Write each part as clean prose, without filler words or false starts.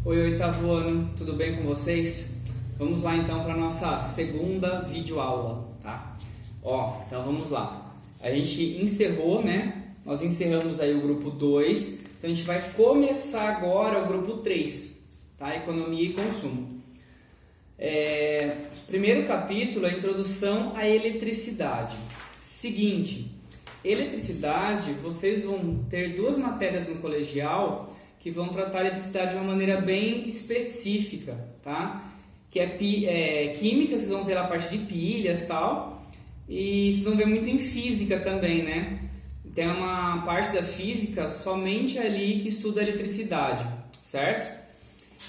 Oi, oitavo ano, tudo bem com vocês? Vamos lá então para a nossa segunda videoaula, tá? Então vamos lá. A gente encerrou, né? Nós encerramos aí o grupo 2, então a gente vai começar agora o grupo 3, tá? Economia e consumo. Primeiro capítulo é a introdução à eletricidade. Seguinte, eletricidade, vocês vão ter duas matérias no colegial que vão tratar a eletricidade de uma maneira bem específica, tá? Que é química, vocês vão ver lá a parte de pilhas e tal, e vocês vão ver muito em física também, né? Tem uma parte da física somente ali que estuda a eletricidade, certo?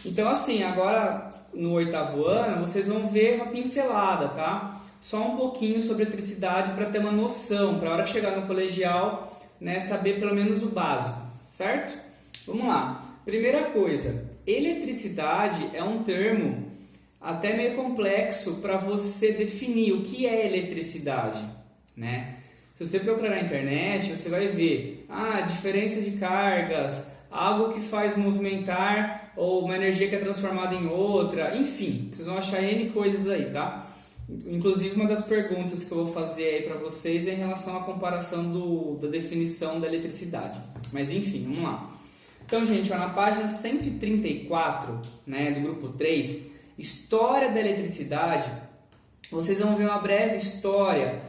Então assim, agora no oitavo ano, vocês vão ver uma pincelada, tá? Só um pouquinho sobre eletricidade para ter uma noção, para a hora que chegar no colegial, né, saber pelo menos o básico, certo? Vamos lá. Primeira coisa, eletricidade é um termo até meio complexo para você definir o que é eletricidade, né? Se você procurar na internet, você vai ver diferença de cargas, algo que faz movimentar ou uma energia que é transformada em outra, enfim, vocês vão achar N coisas aí, tá? Inclusive, uma das perguntas que eu vou fazer aí para vocês é em relação à comparação da definição da eletricidade. Mas enfim, vamos lá. Então, gente, na página 134, né, do grupo 3, História da Eletricidade, vocês vão ver uma breve história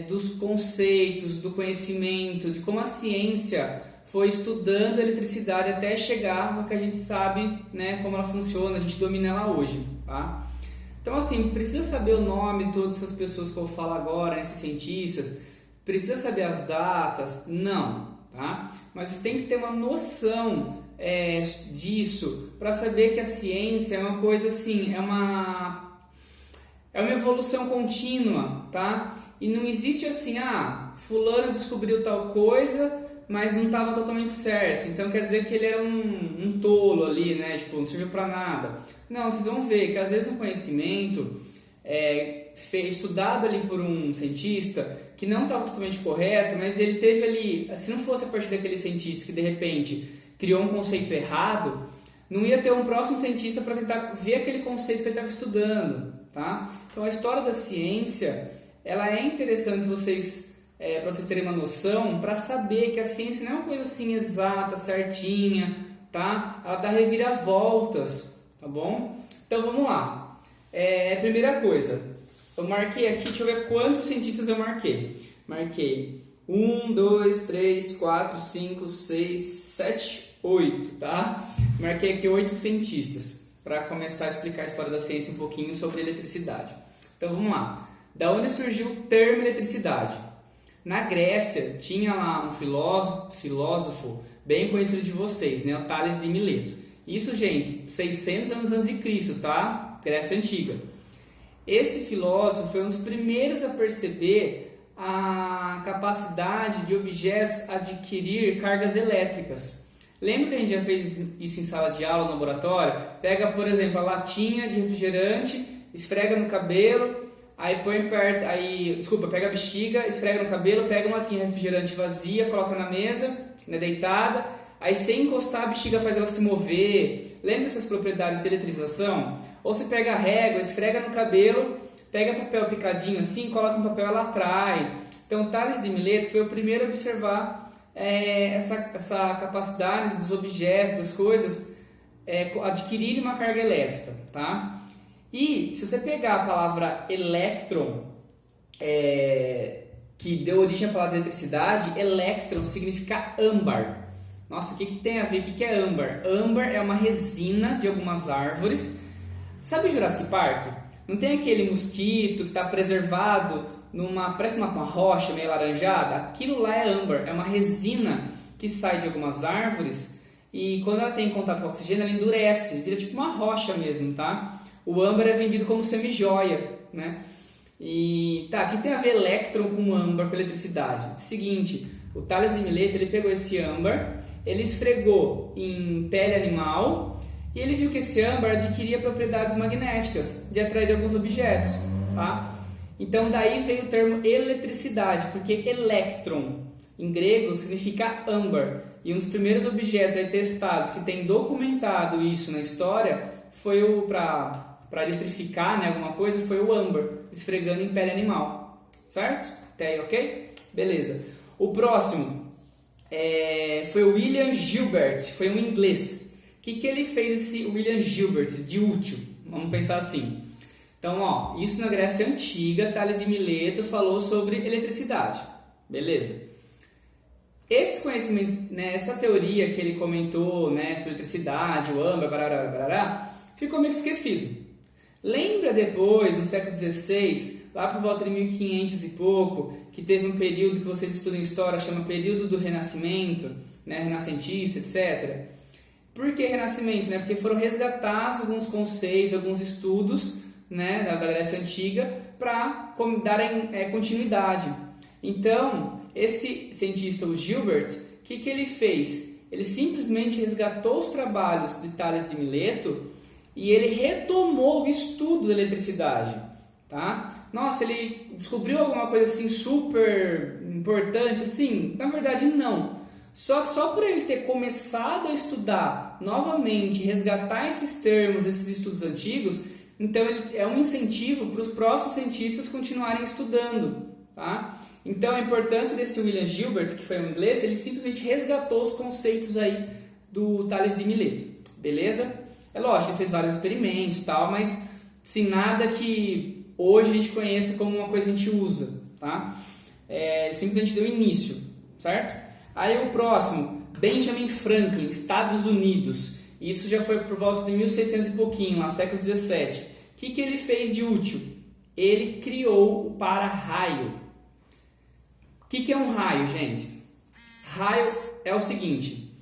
dos conceitos, do conhecimento, de como a ciência foi estudando a eletricidade até chegar no que a gente sabe, né, como ela funciona, a gente domina ela hoje, tá? Então, assim, precisa saber o nome de todas essas pessoas que eu vou falar agora, esses cientistas, precisa saber as datas? Não. Tá? Mas você tem que ter uma noção disso para saber que a ciência é uma coisa assim, é uma evolução contínua, tá? E não existe assim, fulano descobriu tal coisa, mas não estava totalmente certo, então quer dizer que ele era um tolo ali, né? Tipo, não serviu para nada. Não, vocês vão ver que às vezes um conhecimento estudado ali por um cientista que não estava totalmente correto, mas ele teve ali, se não fosse a partir daquele cientista que de repente criou um conceito errado, não ia ter um próximo cientista para tentar ver aquele conceito que ele estava estudando, tá? Então a história da ciência, ela é interessante para vocês terem uma noção, para saber que a ciência não é uma coisa assim exata, certinha, tá? Ela dá reviravoltas, tá bom? Então vamos lá. Primeira coisa, eu marquei aqui, deixa eu ver quantos cientistas eu marquei. Marquei 1, 2, 3, 4, 5, 6, 7, 8, tá? Marquei aqui 8 cientistas para começar a explicar a história da ciência um pouquinho sobre eletricidade. Então vamos lá. Da onde surgiu o termo eletricidade? Na Grécia tinha lá um filósofo bem conhecido de vocês, né? O Tales de Mileto. Isso, gente, 600 anos antes de Cristo, tá? Grécia Antiga. Esse filósofo foi um dos primeiros a perceber a capacidade de objetos adquirir cargas elétricas. Lembra que a gente já fez isso em sala de aula, no laboratório? Pega, por exemplo, a latinha de refrigerante, esfrega no cabelo, aí põe perto, pega a bexiga, esfrega no cabelo, pega uma latinha de refrigerante vazia, coloca na mesa, né, deitada, aí sem encostar a bexiga faz ela se mover. Lembra essas propriedades de eletrização? Ou você pega a régua, esfrega no cabelo, pega papel picadinho assim, coloca no papel, ela atrai. Então, Tales de Mileto foi o primeiro a observar essa capacidade dos objetos, das coisas, adquirirem uma carga elétrica, tá? E se você pegar a palavra elétron, que deu origem à palavra eletricidade, elétron significa âmbar. Nossa, o que tem a ver? O que é âmbar? Âmbar é uma resina de algumas árvores. Sabe o Jurassic Park? Não tem aquele mosquito que está preservado parece uma rocha meio alaranjada? Aquilo lá é âmbar, é uma resina que sai de algumas árvores e quando ela tem contato com o oxigênio ela endurece, vira tipo uma rocha mesmo, tá? O âmbar é vendido como semijoia, né? E tá, aqui tem a ver elétron com âmbar, com eletricidade. Seguinte, o Tales de Mileto, ele pegou esse âmbar, ele esfregou em pele animal e ele viu que esse âmbar adquiria propriedades magnéticas de atrair alguns objetos, tá? Então daí veio o termo eletricidade, porque elétron, em grego significa âmbar. E um dos primeiros objetos aí testados que tem documentado isso na história foi o para eletrificar, né, alguma coisa, foi o âmbar, esfregando em pele animal. Certo? Até aí, ok? Beleza. O próximo foi o William Gilbert, foi um inglês. O que ele fez esse William Gilbert de útil? Vamos pensar assim. Então, ó, isso na Grécia Antiga, Tales de Mileto falou sobre eletricidade. Beleza. Esses conhecimentos, né, essa teoria que ele comentou, né, sobre eletricidade, o âmbar, barará, ficou meio esquecido. Lembra depois, no século XVI, lá por volta de 1500 e pouco, que teve um período que vocês estudam em história, chama período do Renascimento, né, renascentista, etc. Por que Renascimento? Né? Porque foram resgatados alguns conceitos, alguns estudos, né, da Grécia Antiga para darem continuidade. Então, esse cientista, o Gilbert, o que ele fez? Ele simplesmente resgatou os trabalhos de Tales de Mileto e ele retomou o estudo da eletricidade. Tá? Nossa, ele descobriu alguma coisa assim super importante? Assim, na verdade não. Só que só por ele ter começado a estudar novamente, resgatar esses termos, esses estudos antigos, então ele é um incentivo para os próximos cientistas continuarem estudando. Tá? Então a importância desse William Gilbert, que foi um inglês, ele simplesmente resgatou os conceitos aí do Tales de Mileto. Beleza? É lógico, ele fez vários experimentos e tal, mas sim, nada que hoje a gente conheça como uma coisa que a gente usa. Tá? Simplesmente deu início, certo? Aí o próximo, Benjamin Franklin, Estados Unidos. Isso já foi por volta de 1600 e pouquinho, lá século 17. O que ele fez de útil? Ele criou o para-raio. O que é um raio, gente? Raio é o seguinte,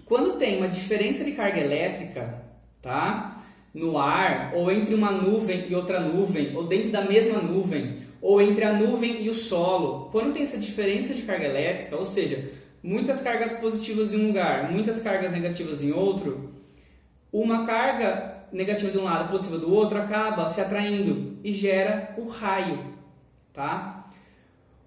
quando tem uma diferença de carga elétrica, tá, no ar, ou entre uma nuvem e outra nuvem, ou dentro da mesma nuvem, ou entre a nuvem e o solo, quando tem essa diferença de carga elétrica, ou seja, muitas cargas positivas em um lugar, muitas cargas negativas em outro, uma carga negativa de um lado, positiva do outro, acaba se atraindo e gera o raio, tá?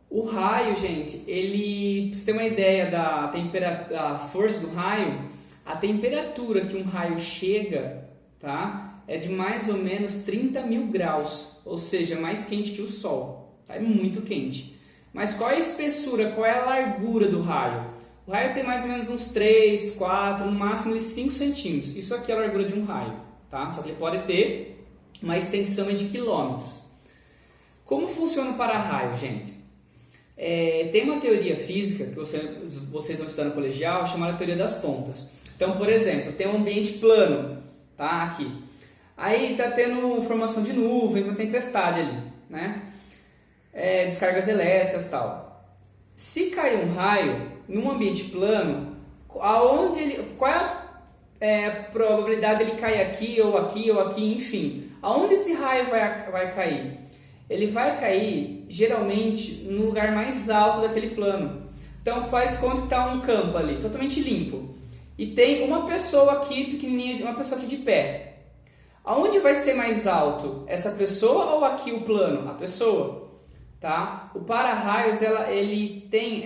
O raio, gente, ele, pra você ter uma ideia da força do raio, a temperatura que um raio chega, tá, é de mais ou menos 30 mil graus, ou seja, mais quente que o Sol, tá? É muito quente. Mas qual é a espessura, qual é a largura do raio? O raio tem mais ou menos uns 3, 4, no máximo 5 centímetros. Isso aqui é a largura de um raio, tá? Só que ele pode ter uma extensão de quilômetros. Como funciona o para-raio, gente? Tem uma teoria física que vocês vão estudar no colegial chamada teoria das pontas. Então, por exemplo, tem um ambiente plano, tá? Aqui. Aí está tendo formação de nuvens, uma tempestade ali, né? Descargas elétricas e tal. Se cair um raio num ambiente plano, qual é a probabilidade dele cair aqui, ou aqui, ou aqui, enfim? Aonde esse raio vai cair? Ele vai cair, geralmente, no lugar mais alto daquele plano. Então, faz conta que está um campo ali, totalmente limpo. E tem uma pessoa aqui, pequenininha, uma pessoa aqui de pé. Aonde vai ser mais alto? Essa pessoa ou aqui o plano? A pessoa. Tá? O para-raios, ele tem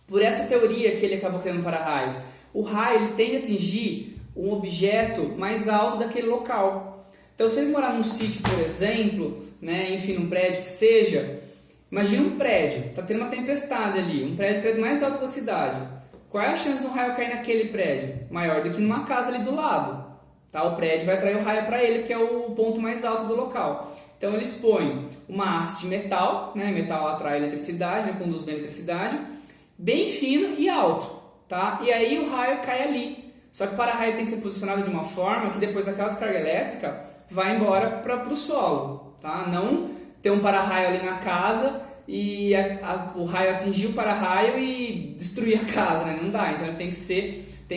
por essa teoria que ele acabou criando para-raios, o raio ele tende a atingir um objeto mais alto daquele local. Então, se ele morar num sítio, por exemplo, né, enfim, num prédio que seja, imagina um prédio, está tendo uma tempestade ali, um prédio mais alto da cidade. Qual é a chance do raio cair naquele prédio? Maior do que numa casa ali do lado. Tá? O prédio vai atrair o raio para ele, que é o ponto mais alto do local. Então eles põem uma haste de metal, né? Metal atrai eletricidade, né? Conduz bem a eletricidade, bem fino e alto. Tá? E aí o raio cai ali. Só que o para-raio tem que ser posicionado de uma forma que depois daquela descarga elétrica vai embora para o solo. Tá? Não ter um para-raio ali na casa e o raio atingir o para-raio e destruir a casa, né? Não dá. Então ele tem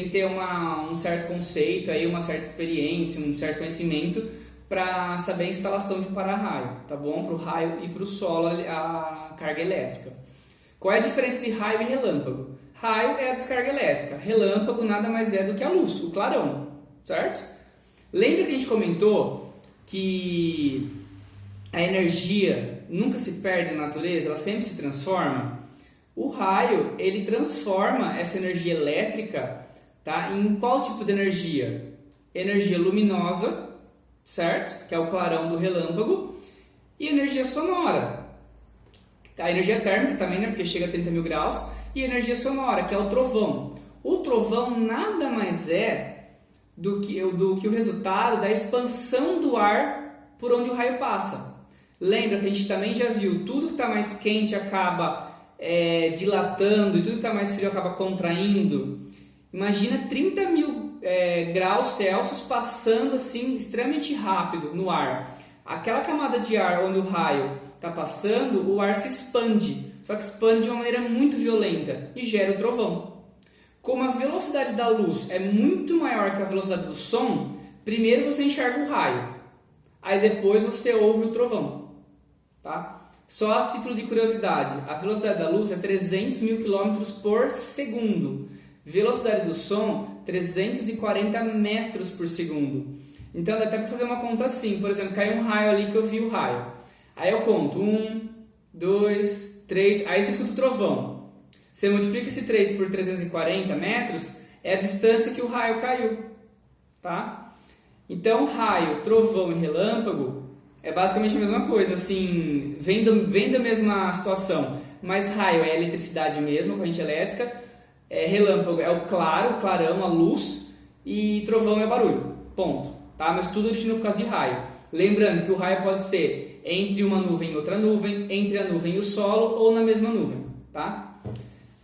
que ter um certo conceito, aí, uma certa experiência, um certo conhecimento para saber a instalação de um para-raio, tá bom? Para o raio e para o solo a carga elétrica. Qual é a diferença de raio e relâmpago? Raio é a descarga elétrica, relâmpago nada mais é do que a luz, o clarão, certo? Lembra que a gente comentou que a energia nunca se perde na natureza, ela sempre se transforma. O raio, ele transforma essa energia elétrica, tá, em qual tipo de energia? Energia luminosa, certo? Que é o clarão do relâmpago, e energia sonora. A energia térmica também, né? Porque chega a 30 mil graus, e energia sonora, que é o trovão. O trovão nada mais é do que o resultado da expansão do ar por onde o raio passa. Lembra que a gente também já viu, tudo que está mais quente acaba dilatando e tudo que está mais frio acaba contraindo. Imagina 30 mil graus Celsius passando assim extremamente rápido no ar. Aquela camada de ar onde o raio está passando, o ar se expande, só que expande de uma maneira muito violenta e gera o trovão. Como a velocidade da luz é muito maior que a velocidade do som, primeiro você enxerga o raio, aí depois você ouve o trovão. Tá? Só a título de curiosidade, a velocidade da luz é 300 mil km por segundo. Velocidade do som, 340 metros por segundo. Então dá até para fazer uma conta assim. Por exemplo, caiu um raio ali que eu vi o raio. Aí eu conto 1, 2, 3, aí você escuta o trovão. Você multiplica esse 3 por 340 metros, é a distância que o raio caiu. Tá? Então raio, trovão e relâmpago é basicamente a mesma coisa, assim, vem da mesma situação, mas raio é a eletricidade mesmo, a corrente elétrica, relâmpago é o claro, o clarão, a luz, e trovão é barulho, ponto, tá? Mas tudo origina por causa de raio. Lembrando que o raio pode ser entre uma nuvem e outra nuvem, entre a nuvem e o solo, ou na mesma nuvem, tá?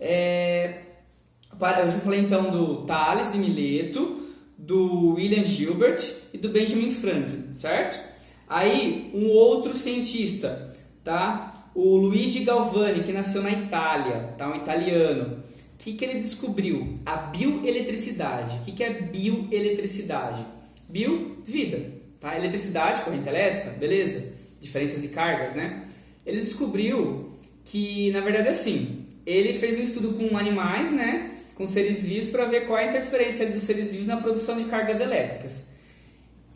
Eu já falei então do Tales de Mileto, do William Gilbert e do Benjamin Franklin, certo? Aí, um outro cientista, tá? O Luigi Galvani, que nasceu na Itália, tá? Um italiano. O que ele descobriu? A bioeletricidade. O que é bioeletricidade? Bio, vida. Tá? Eletricidade, corrente elétrica, beleza. Diferenças de cargas, né? Ele descobriu que, na verdade, é assim. Ele fez um estudo com animais, né? Com seres vivos, para ver qual é a interferência dos seres vivos na produção de cargas elétricas.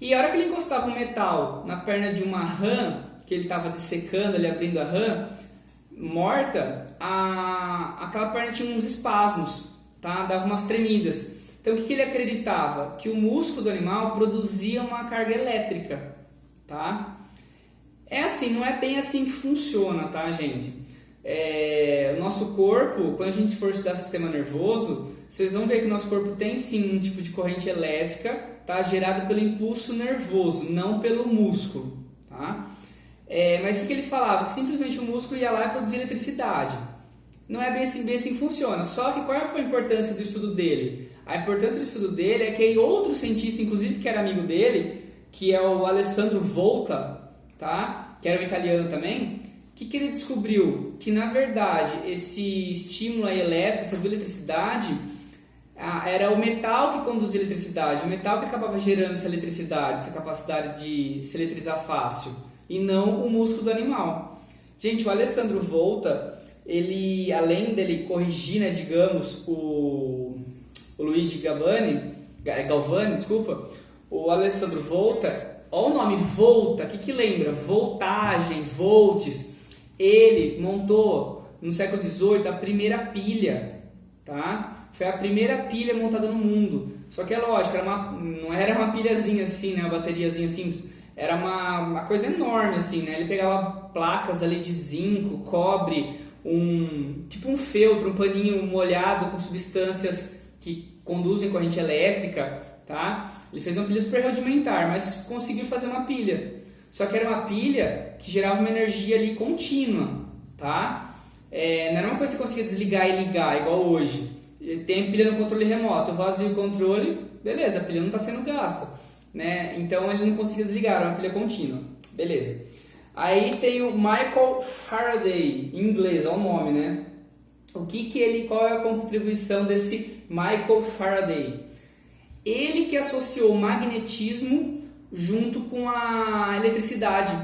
E a hora que ele encostava um metal na perna de uma rã, que ele estava dissecando, ali abrindo a rã, morta, aquela perna tinha uns espasmos, tá? Dava umas tremidas. Então o que ele acreditava? Que o músculo do animal produzia uma carga elétrica, tá? É assim, não é bem assim que funciona, tá, gente? O nosso corpo, quando a gente for estudar sistema nervoso, vocês vão ver que o nosso corpo tem sim um tipo de corrente elétrica, tá, gerado pelo impulso nervoso, não pelo músculo, tá? Mas o que ele falava? Que simplesmente o músculo ia lá e produzia eletricidade. Não é bem assim que funciona. Só que qual foi a importância do estudo dele? A importância do estudo dele é que outro cientista, inclusive que era amigo dele, que é o Alessandro Volta, tá? Que era um italiano também. O que ele descobriu? Que na verdade esse estímulo elétrico, essa bioeletricidade, era o metal que conduzia a eletricidade, o metal que acabava gerando essa eletricidade, essa capacidade de se eletrizar fácil, e não o músculo do animal. Gente, o Alessandro Volta, ele, além dele corrigir, né, digamos, o Luigi Galvani, o Alessandro Volta, olha o nome Volta, o que lembra? Voltagem, volts. Ele montou no século XVIII a primeira pilha, tá? Foi a primeira pilha montada no mundo. Só que é lógico, não era uma pilhazinha assim, né? Uma bateriazinha simples. Era uma coisa enorme assim, né? Ele pegava placas ali de zinco, cobre, tipo um feltro, um paninho molhado com substâncias que conduzem corrente elétrica, tá? Ele fez uma pilha super rudimentar, mas conseguiu fazer uma pilha. Só que era uma pilha que gerava uma energia ali contínua, tá? Não era uma coisa que você conseguia desligar e ligar, igual hoje. Tem a pilha no controle remoto, eu vazio o controle, beleza, a pilha não está sendo gasta, né? Então ele não conseguia desligar, era uma pilha contínua, beleza. Aí tem o Michael Faraday, em inglês, é o nome, né? Qual é a contribuição desse Michael Faraday? Ele que associou o magnetismo junto com a eletricidade.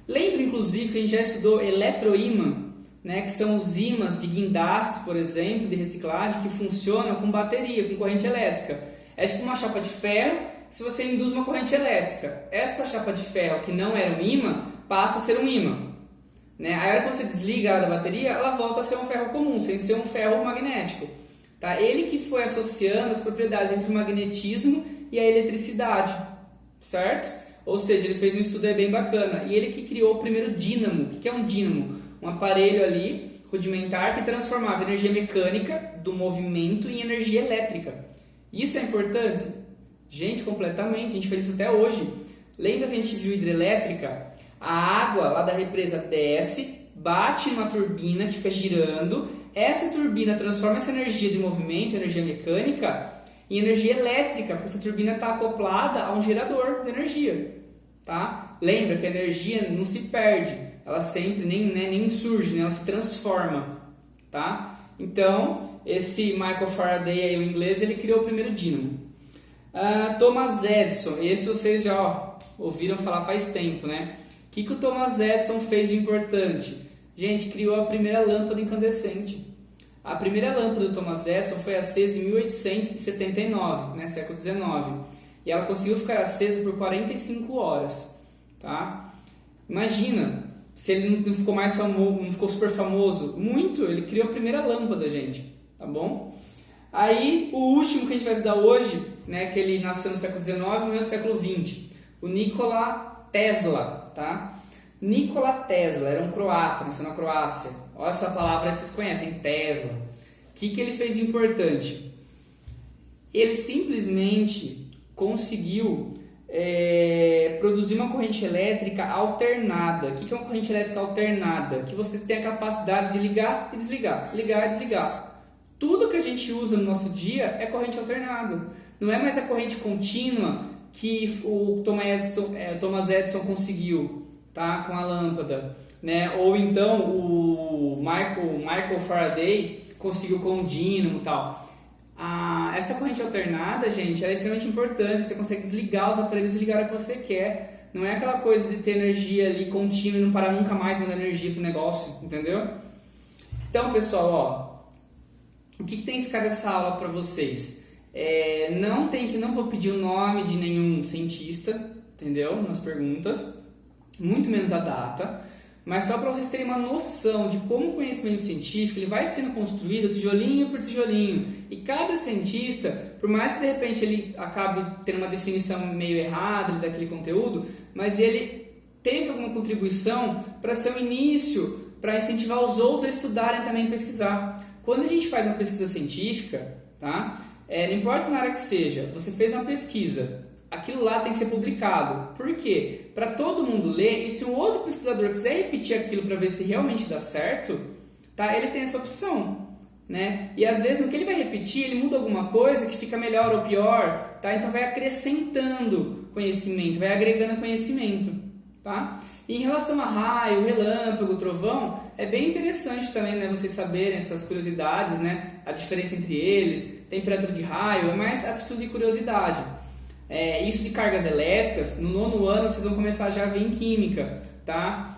Lembra, inclusive, que a gente já estudou eletroímã, né, que são os ímãs de guindastes, por exemplo, de reciclagem, que funcionam com bateria, com corrente elétrica. É tipo uma chapa de ferro, se você induz uma corrente elétrica. Essa chapa de ferro, que não era um ímã, passa a ser um ímã. Né? Aí, a hora que você desliga ela da bateria, ela volta a ser um ferro comum, sem ser um ferro magnético. Tá? Ele que foi associando as propriedades entre o magnetismo e a eletricidade, certo? Ou seja, ele fez um estudo aí bem bacana. E ele que criou o primeiro dínamo. O que é um dínamo? Um aparelho ali, rudimentar, que transformava energia mecânica do movimento em energia elétrica. Isso é importante? Gente, completamente. A gente faz isso até hoje. Lembra que a gente viu hidrelétrica? A água lá da represa desce, bate numa turbina que fica girando. Essa turbina transforma essa energia de movimento, energia mecânica, em energia elétrica, porque essa turbina está acoplada a um gerador de energia. Tá? Lembra que a energia não se perde, ela sempre nem surge, né? Ela se transforma. Tá? Então, esse Michael Faraday, aí, o inglês, ele criou o primeiro dínamo. Thomas Edison, esse vocês já ouviram falar faz tempo, né? O que o Thomas Edison fez de importante? Gente, criou a primeira lâmpada incandescente. A primeira lâmpada do Thomas Edison foi acesa em 1879, né, século XIX. E ela conseguiu ficar acesa por 45 horas. Tá? Imagina, se ele não ficou mais famoso, não ficou super famoso. Muito, ele criou a primeira lâmpada, gente. Tá bom? Aí, o último que a gente vai estudar hoje, né, que ele nasceu no século XIX e morreu no século XX. O Nikola Tesla, tá? Nikola Tesla era um croata, nasceu na Croácia. Olha essa palavra, vocês conhecem, Tesla. O que ele fez de importante? Ele simplesmente conseguiu produzir uma corrente elétrica alternada. O que é uma corrente elétrica alternada? Que você tem a capacidade de ligar e desligar, ligar e desligar. Tudo que a gente usa no nosso dia é corrente alternada. Não é mais a corrente contínua que o Thomas Edison conseguiu, tá, com a lâmpada, né? Ou então o Michael Faraday conseguiu com o dínamo e tal. Essa corrente alternada, gente, ela é extremamente importante. Você consegue desligar os aparelhos e desligar o que você quer. Não é aquela coisa de ter energia ali contínua e não parar nunca mais mandar energia pro negócio, entendeu? Então, pessoal, ó, o que tem que ficar dessa aula para vocês? Não vou pedir o nome de nenhum cientista, entendeu? Nas perguntas, muito menos a data, mas só para vocês terem uma noção de como o conhecimento científico ele vai sendo construído tijolinho por tijolinho. E cada cientista, por mais que de repente ele acabe tendo uma definição meio errada daquele conteúdo, mas ele teve alguma contribuição para ser um início, para incentivar os outros a estudarem também e pesquisar. Quando a gente faz uma pesquisa científica, tá? Não importa na área que seja, você fez uma pesquisa, aquilo lá tem que ser publicado. Por quê? Para todo mundo ler, e se um outro pesquisador quiser repetir aquilo para ver se realmente dá certo, tá? Ele tem essa opção, né? E às vezes no que ele vai repetir, ele muda alguma coisa que fica melhor ou pior, tá? Então vai acrescentando conhecimento, vai agregando conhecimento, tá? E em relação a raio, relâmpago, trovão, é bem interessante também, né, vocês saberem essas curiosidades, né, a diferença entre eles, temperatura de raio, é mais a título de curiosidade. Isso de cargas elétricas, no 9º ano vocês vão começar já a ver em química, tá?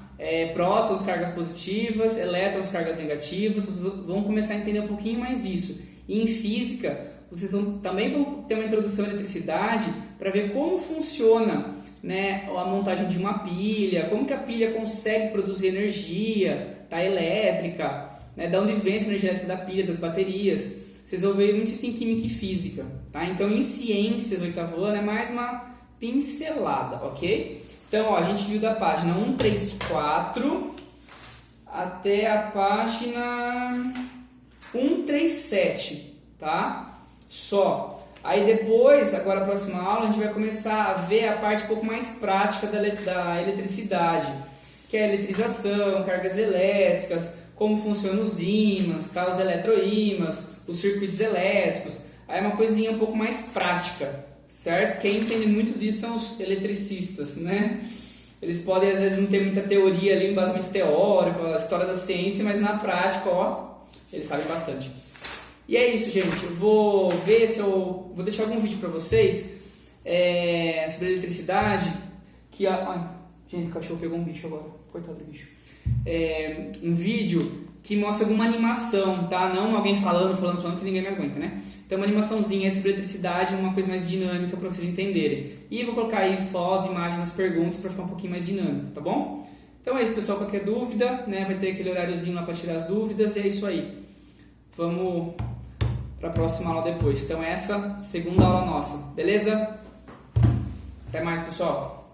Prótons, cargas positivas, elétrons, cargas negativas, vocês vão começar a entender um pouquinho mais isso. E em física, vocês também vão ter uma introdução à eletricidade para ver como funciona, né, a montagem de uma pilha, como que a pilha consegue produzir energia, tá, elétrica, né, de onde vem essa energia elétrica da pilha, das baterias. Vocês vão ver muito isso em química e física, tá? Então, em ciências, 8º ano, é mais uma pincelada, ok? Então, ó, a gente viu da página 134 até a página 137, tá? Só. Aí depois, agora a próxima aula, a gente vai começar a ver a parte um pouco mais prática da eletricidade, que é a eletrização, cargas elétricas, como funcionam os ímãs, tá? Os eletroímãs, os circuitos elétricos. Aí é uma coisinha um pouco mais prática, certo? Quem entende muito disso são os eletricistas, né? Eles podem, às vezes, não ter muita teoria ali, embasamento teórico, a história da ciência, mas na prática, ó, eles sabem bastante. E é isso, gente. Eu vou ver se eu vou deixar algum vídeo para vocês sobre eletricidade. Gente, o cachorro pegou um bicho agora. Coitado do bicho. Um vídeo que mostra alguma animação, tá? Não alguém falando que ninguém me aguenta, né? Então, uma animaçãozinha sobre eletricidade, uma coisa mais dinâmica para vocês entenderem. E eu vou colocar aí fotos, imagens nas perguntas para ficar um pouquinho mais dinâmico, tá bom? Então é isso, pessoal. Qualquer dúvida, né, vai ter aquele horáriozinho lá para tirar as dúvidas e é isso aí. Vamos para a próxima aula depois. Então essa segunda aula nossa, beleza? Até mais, pessoal.